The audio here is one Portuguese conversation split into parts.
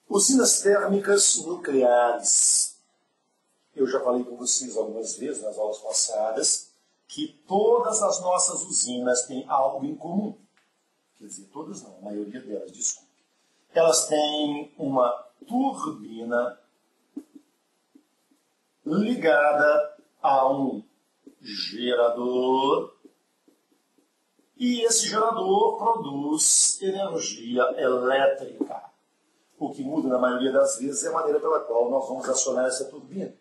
Usinas térmicas nucleares. Eu já falei com vocês algumas vezes nas aulas passadas que todas as nossas usinas têm algo em comum. Quer dizer, todas não, a maioria delas, desculpe. Elas têm uma turbina ligada a um gerador e esse gerador produz energia elétrica. O que muda na maioria das vezes é a maneira pela qual nós vamos acionar essa turbina.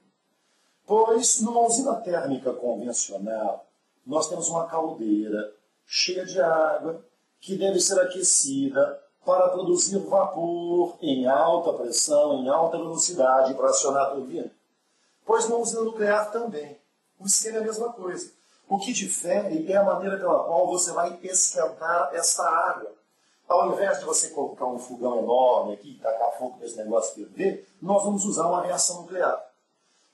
Pois, numa usina térmica convencional, nós temos uma caldeira cheia de água que deve ser aquecida para produzir vapor em alta pressão, em alta velocidade para acionar a turbina. Pois numa usina nuclear também. O esquema é a mesma coisa. O que difere é a maneira pela qual você vai esquentar essa água. Ao invés de você colocar um fogão enorme aqui e tacar fogo para esse negócio ferver, nós vamos usar uma reação nuclear.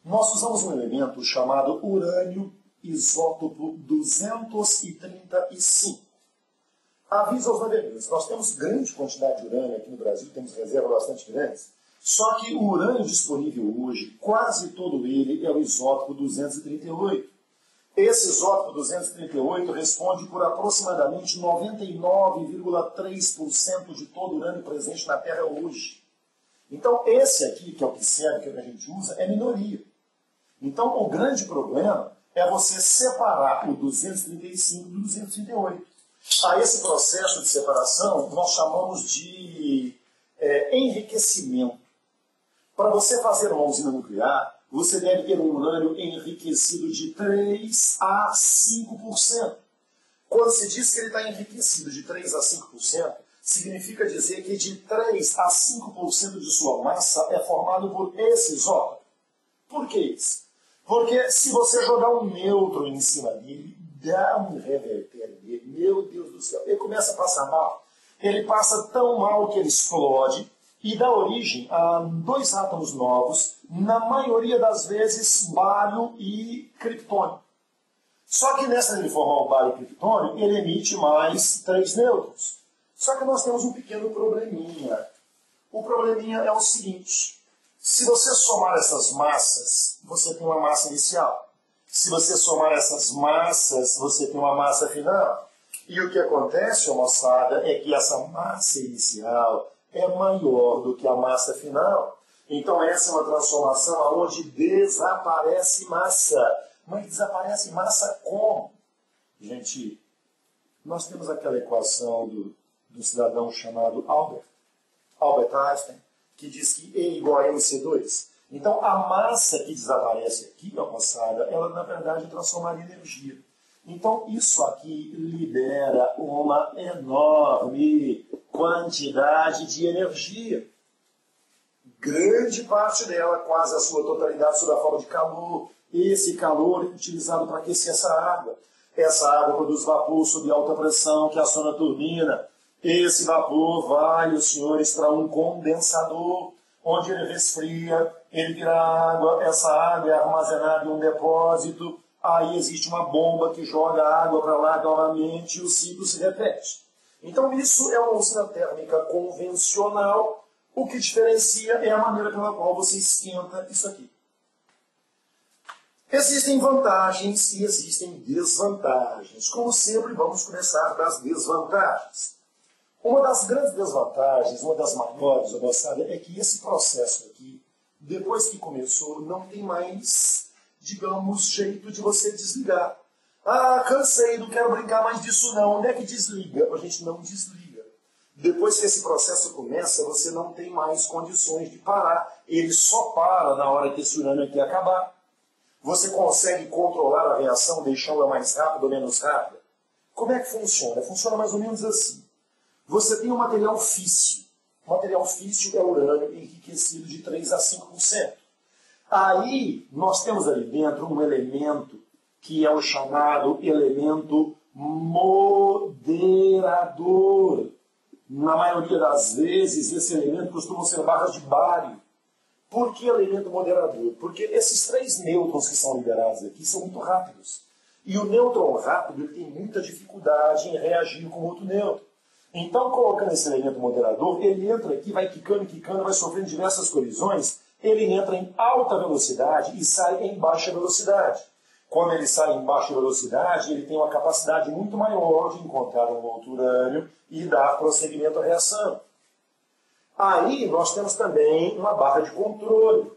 Nós usamos um elemento chamado urânio isótopo 235. Aviso aos navegantes, nós temos grande quantidade de urânio aqui no Brasil, temos reservas bastante grandes, só que o urânio disponível hoje, quase todo ele é o isótopo 238. Esse isótopo 238 responde por aproximadamente 99,3% de todo o urânio presente na Terra hoje. Então, esse aqui, que é o que serve, que a gente usa, é minoria. Então, o grande problema é você separar o 235 do 238. A esse processo de separação, nós chamamos de enriquecimento. Para você fazer uma usina nuclear, você deve ter um urânio enriquecido de 3 a 5%. Quando se diz que ele está enriquecido de 3 a 5%, significa dizer que de 3 a 5% de sua massa é formado por esse isótopo. Por que isso? Porque se você jogar um nêutron em cima dele, dá um revertério nele, meu Deus do céu, ele começa a passar mal. Ele passa tão mal que ele explode e dá origem a 2 átomos novos, na maioria das vezes bário e criptônio. Só que nessa de formar o bário e criptônio, ele emite mais 3 nêutrons. Só que nós temos um pequeno probleminha. O probleminha é o seguinte: se você somar essas massas, você tem uma massa inicial. Se você somar essas massas, você tem uma massa final. E o que acontece, moçada, é que essa massa inicial é maior do que a massa final. Então essa é uma transformação onde desaparece massa. Mas desaparece massa como? Gente, nós temos aquela equação do cidadão chamado Albert Einstein, que diz que E igual a MC2. Então a massa que desaparece aqui, moçada, ela na verdade transformaria em energia. Então isso aqui libera uma enorme quantidade de energia. Grande parte dela, quase a sua totalidade, sob a forma de calor. Esse calor é utilizado para aquecer essa água. Essa água produz vapor sob alta pressão que aciona a turbina. Esse vapor vai, os senhores, para um condensador, onde ele resfria, ele vira água, essa água é armazenada em um depósito, aí existe uma bomba que joga a água para lá novamente e o ciclo se repete. Então isso é uma usina térmica convencional. O que diferencia é a maneira pela qual você esquenta isso aqui. Existem vantagens e existem desvantagens. Como sempre, vamos começar das desvantagens. Uma das grandes desvantagens, uma das maiores, moçada, é que esse processo aqui, depois que começou, não tem mais, digamos, jeito de você desligar. Ah, cansei, não quero brincar mais disso não. Onde é que desliga? A gente não desliga. Depois que esse processo começa, você não tem mais condições de parar. Ele só para na hora que esse urânio aqui acabar. Você consegue controlar a reação, deixando-a mais rápida ou menos rápida? Como é que funciona? Funciona mais ou menos assim. Você tem um material físsil. O material físsil é urânio enriquecido de 3 a 5%. Aí, nós temos ali dentro um elemento que é o chamado elemento moderador. Na maioria das vezes, esse elemento costuma ser barras de bário. Por que elemento moderador? Porque esses 3 nêutrons que são liberados aqui são muito rápidos. E o nêutron rápido ele tem muita dificuldade em reagir com outro nêutron. Então, colocando esse elemento moderador, ele entra aqui, vai quicando, vai sofrendo diversas colisões, ele entra em alta velocidade e sai em baixa velocidade. Quando ele sai em baixa velocidade, ele tem uma capacidade muito maior de encontrar um outro urânio e dar prosseguimento à reação. Aí nós temos também uma barra de controle.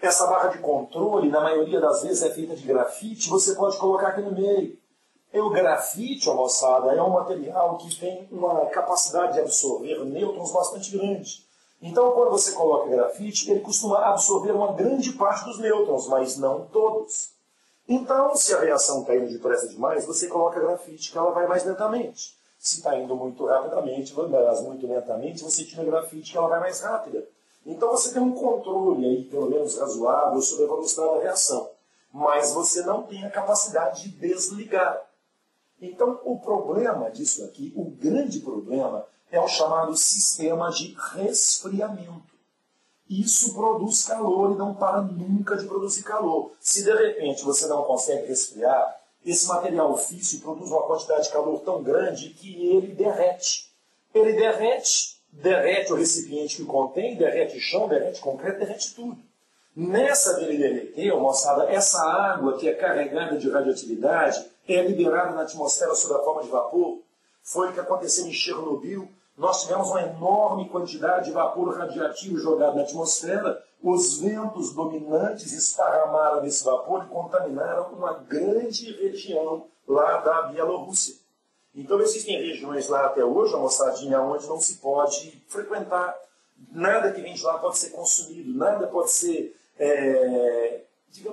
Essa barra de controle, na maioria das vezes, é feita de grafite, você pode colocar aqui no meio. E o grafite, ó, moçada, é um material que tem uma capacidade de absorver nêutrons bastante grande. Então, quando você coloca grafite, ele costuma absorver uma grande parte dos nêutrons, mas não todos. Então, se a reação está indo depressa demais, você coloca grafite, que ela vai mais lentamente. Se está indo muito rapidamente, mas muito lentamente, você tira grafite, que ela vai mais rápida. Então, você tem um controle aí, pelo menos razoável, sobre a velocidade da reação. Mas você não tem a capacidade de desligar. Então, o problema disso aqui, o grande problema, é o chamado sistema de resfriamento. Isso produz calor e não para nunca de produzir calor. Se de repente você não consegue resfriar, esse material físsil produz uma quantidade de calor tão grande que ele derrete. Ele derrete o recipiente que contém, derrete chão, derrete concreto, derrete tudo. Nessa dele derreter, moçada, essa água que é carregada de radioatividade é liberada na atmosfera sob a forma de vapor. Foi o que aconteceu em Chernobyl. Nós tivemos uma enorme quantidade de vapor radioativo jogado na atmosfera. Os ventos dominantes esparramaram esse vapor e contaminaram uma grande região lá da Bielorrússia. Então existem regiões lá até hoje, a moçadinha, onde não se pode frequentar. Nada que vem de lá pode ser consumido, nada pode ser,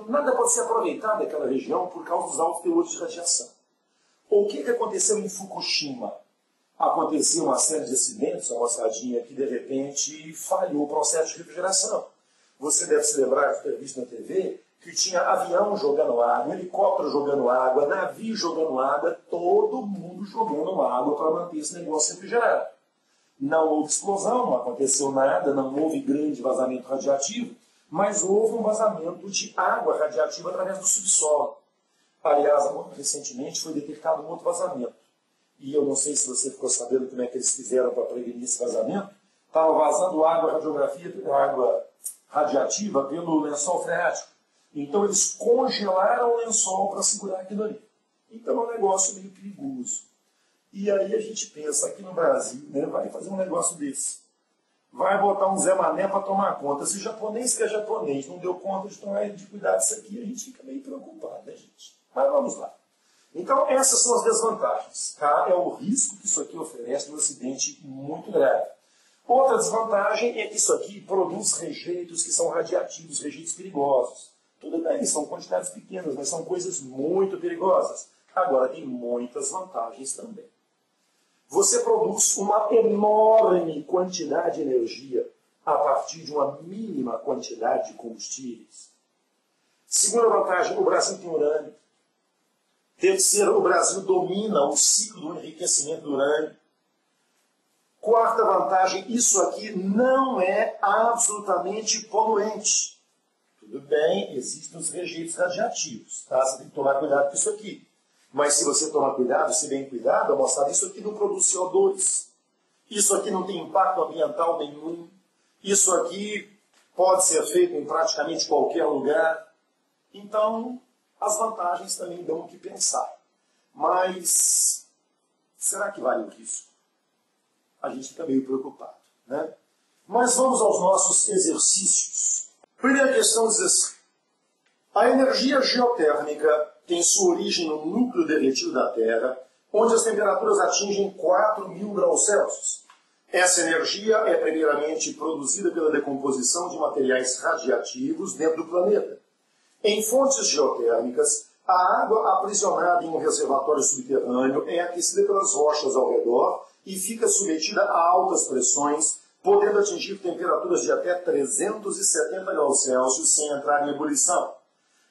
nada pode ser aproveitado daquela região por causa dos altos teores de radiação. O que aconteceu em Fukushima? Aconteceu uma série de acidentes, a moçadinha, que de repente falhou o processo de refrigeração. Você deve se lembrar de ter visto na TV que tinha avião jogando água, helicóptero jogando água, navio jogando água, todo mundo jogando água para manter esse negócio refrigerado. Não houve explosão, não aconteceu nada, não houve grande vazamento radiativo, mas houve um vazamento de água radiativa através do subsolo. Aliás, recentemente foi detectado um outro vazamento. E eu não sei se você ficou sabendo como é que eles fizeram para prevenir esse vazamento. Estava vazando água radiativa pelo lençol freático. Então eles congelaram o lençol para segurar aquilo ali. Então é um negócio meio perigoso. E aí a gente pensa, aqui no Brasil, né, vai fazer um negócio desse. Vai botar um Zé Mané para tomar conta. Se o japonês que é japonês não deu conta de cuidar disso aqui, a gente fica meio preocupado, né, gente? Mas vamos lá. Então, essas são as desvantagens. Tá? É o risco que isso aqui oferece de um acidente muito grave. Outra desvantagem é que isso aqui produz rejeitos que são radiativos, rejeitos perigosos. Tudo bem, são quantidades pequenas, mas são coisas muito perigosas. Agora, tem muitas vantagens também. Você produz uma enorme quantidade de energia a partir de uma mínima quantidade de combustíveis. Segunda vantagem, o Brasil tem urânio. Terceiro, o Brasil domina o ciclo do enriquecimento do urânio. Quarta vantagem, isso aqui não é absolutamente poluente. Tudo bem, existem os rejeitos radiativos, tá? Você tem que tomar cuidado com isso aqui. Mas se você tomar cuidado, se bem cuidado, moçada, isso aqui não produz CO2. Isso aqui não tem impacto ambiental nenhum. Isso aqui pode ser feito em praticamente qualquer lugar. Então, as vantagens também dão o que pensar. Mas, será que vale o risco? A gente fica meio preocupado, né? Mas vamos aos nossos exercícios. Primeira questão diz assim: a energia geotérmica tem sua origem no núcleo derretido da Terra, onde as temperaturas atingem 4.000 graus Celsius. Essa energia é primeiramente produzida pela decomposição de materiais radiativos dentro do planeta. Em fontes geotérmicas, a água aprisionada em um reservatório subterrâneo é aquecida pelas rochas ao redor e fica submetida a altas pressões, podendo atingir temperaturas de até 370 graus Celsius sem entrar em ebulição.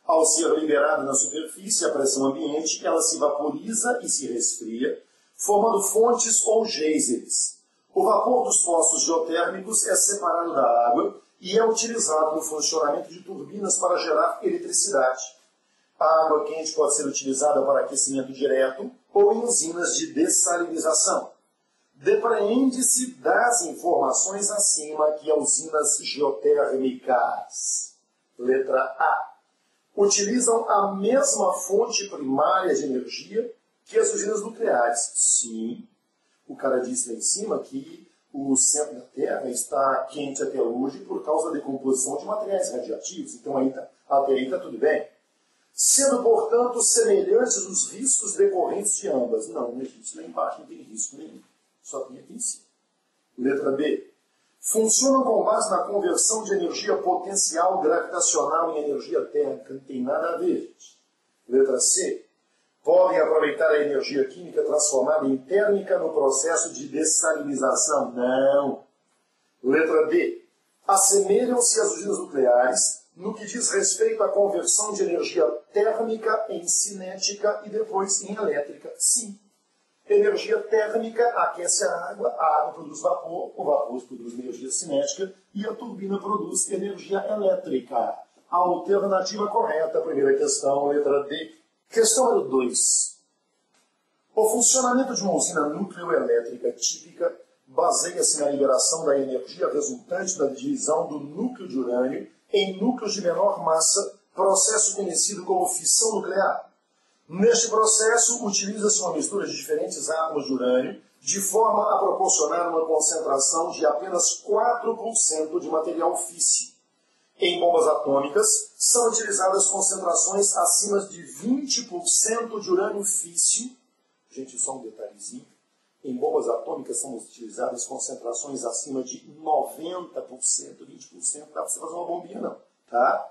Ao ser liberada na superfície, à pressão ambiente, ela se vaporiza e se resfria, formando fontes ou geysers. O vapor dos poços geotérmicos é separado da água e é utilizado no funcionamento de turbinas para gerar eletricidade. A água quente pode ser utilizada para aquecimento direto ou em usinas de dessalinização. Depreende-se das informações acima que usinas geotérmicas. Letra A. Utilizam a mesma fonte primária de energia que as usinas nucleares. Sim, o cara disse lá em cima que o centro da Terra está quente até hoje por causa da decomposição de materiais radioativos. Então até aí está tudo bem. Sendo, portanto, semelhantes os riscos decorrentes de ambas. Não, minha gente, lá embaixo não tem risco nenhum. Só tem aqui em cima. Letra B. Funcionam com base na conversão de energia potencial gravitacional em energia térmica. Não tem nada a ver, gente. Letra C. Podem aproveitar a energia química transformada em térmica no processo de dessalinização. Não. Letra D. Assemelham-se às usinas nucleares no que diz respeito à conversão de energia térmica em cinética e depois em elétrica. Sim. Energia térmica aquece a água produz vapor, o vapor produz energia cinética e a turbina produz energia elétrica. A alternativa correta, primeira questão, letra D. Questão número 2. O funcionamento de uma usina nucleoelétrica típica baseia-se na liberação da energia resultante da divisão do núcleo de urânio em núcleos de menor massa, processo conhecido como fissão nuclear. Neste processo, utiliza-se uma mistura de diferentes átomos de urânio, de forma a proporcionar uma concentração de apenas 4% de material físsil. Em bombas atômicas, são utilizadas concentrações acima de 20% de urânio físsil. Gente, só um detalhezinho. Em bombas atômicas são utilizadas concentrações acima de 90%, 20%. Dá para você fazer uma bombinha, não. Tá?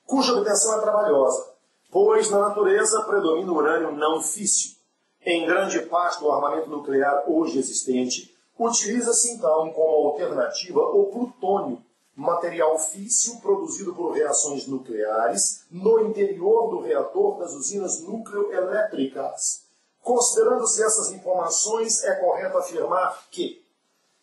Cuja obtenção é trabalhosa, pois na natureza predomina o urânio não físsil. Em grande parte do armamento nuclear hoje existente, utiliza-se então como alternativa o plutônio, material físsil produzido por reações nucleares no interior do reator das usinas nucleoelétricas. Considerando-se essas informações, é correto afirmar que...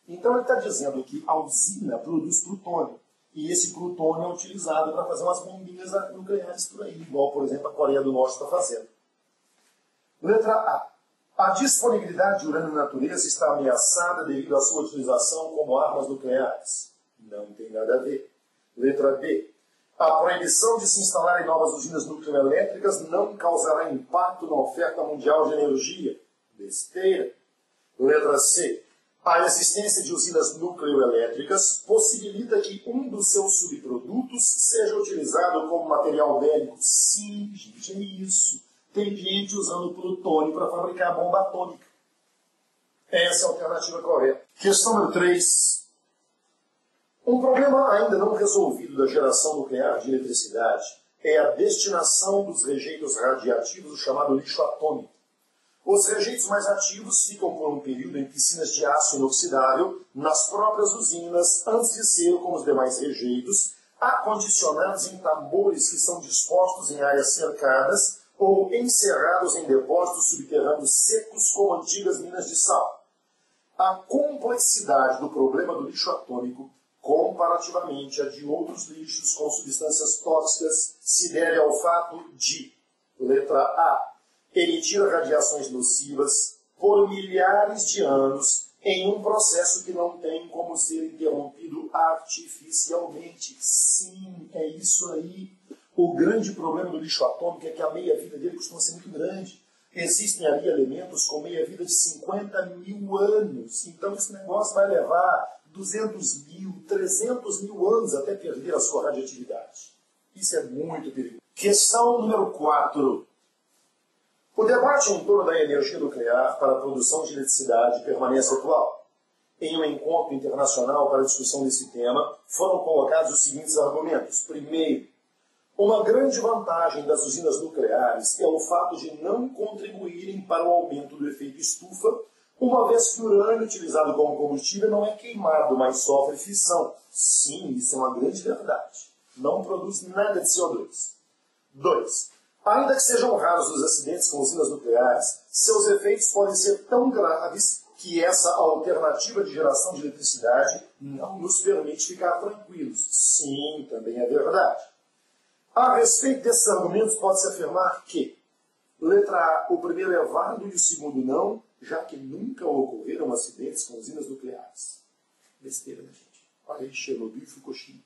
Então ele está dizendo que a usina produz plutônio. E esse plutônio é utilizado para fazer umas bombinhas nucleares por aí, igual, por exemplo, a Coreia do Norte está fazendo. Letra A. A disponibilidade de urânio na natureza está ameaçada devido à sua utilização como armas nucleares. Não tem nada a ver. Letra B. A proibição de se instalar em novas usinas nucleoelétricas não causará impacto na oferta mundial de energia. Besteira. Letra C. A existência de usinas nucleoelétricas possibilita que um dos seus subprodutos seja utilizado como material bélico. Sim, gente, é isso. Tem gente usando plutônio para fabricar bomba atômica. Essa é a alternativa correta. Questão número 3. Um problema ainda não resolvido da geração nuclear de eletricidade é a destinação dos rejeitos radiativos, o chamado lixo atômico. Os rejeitos mais ativos ficam por um período em piscinas de aço inoxidável nas próprias usinas, antes de ser, como os demais rejeitos, acondicionados em tambores que são dispostos em áreas cercadas ou encerrados em depósitos subterrâneos secos como antigas minas de sal. A complexidade do problema do lixo atômico, comparativamente a de outros lixos com substâncias tóxicas, se deve ao fato de, letra A, emitir radiações nocivas por milhares de anos em um processo que não tem como ser interrompido artificialmente. Sim, é isso aí. O grande problema do lixo atômico é que a meia-vida dele costuma ser muito grande. Existem ali elementos com meia-vida de 50 mil anos. Então esse negócio vai levar 200 mil, 300 mil anos até perder a sua radioatividade. Isso é muito perigoso. Questão número 4. O debate em torno da energia nuclear para a produção de eletricidade permanece atual. Em um encontro internacional para a discussão desse tema, foram colocados os seguintes argumentos. Primeiro, uma grande vantagem das usinas nucleares é o fato de não contribuírem para o aumento do efeito estufa, uma vez que o urânio utilizado como combustível não é queimado, mas sofre fissão. Sim, isso é uma grande verdade. Não produz nada de CO2. 2. Ainda que sejam raros os acidentes com usinas nucleares, seus efeitos podem ser tão graves que essa alternativa de geração de eletricidade não nos permite ficar tranquilos. Sim, também é verdade. A respeito desses argumentos, pode-se afirmar que, letra A, o primeiro é válido e o segundo não, já que nunca ocorreram acidentes com usinas nucleares. Besteira, né, gente? Olha aí, Chernobyl e Fukushima.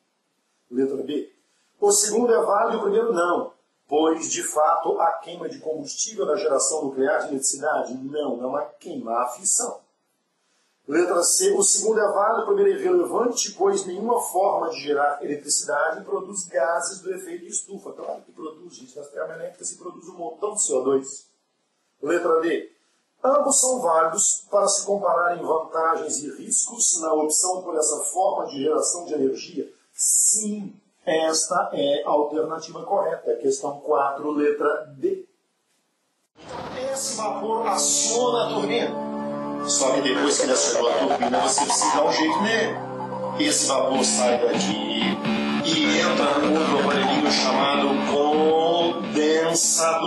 Letra B, o segundo é válido e o primeiro não, pois, de fato, a queima de combustível na geração nuclear de eletricidade não é uma queima, a fissão. Letra C, o segundo é válido, o primeiro é irrelevante, pois nenhuma forma de gerar eletricidade produz gases do efeito de estufa. Claro que produz, gente, nas termoelétricas se produz um montão de CO2. Letra D, ambos são válidos para se compararem vantagens e riscos na opção por essa forma de geração de energia. Sim, esta é a alternativa correta. Questão 4, letra D. Então, esse vapor aciona a turbina. Só que depois que ele acionou a turbina, você precisa dar um jeito nele. Esse vapor sai daqui e entra no outro aparelhinho chamado condensador.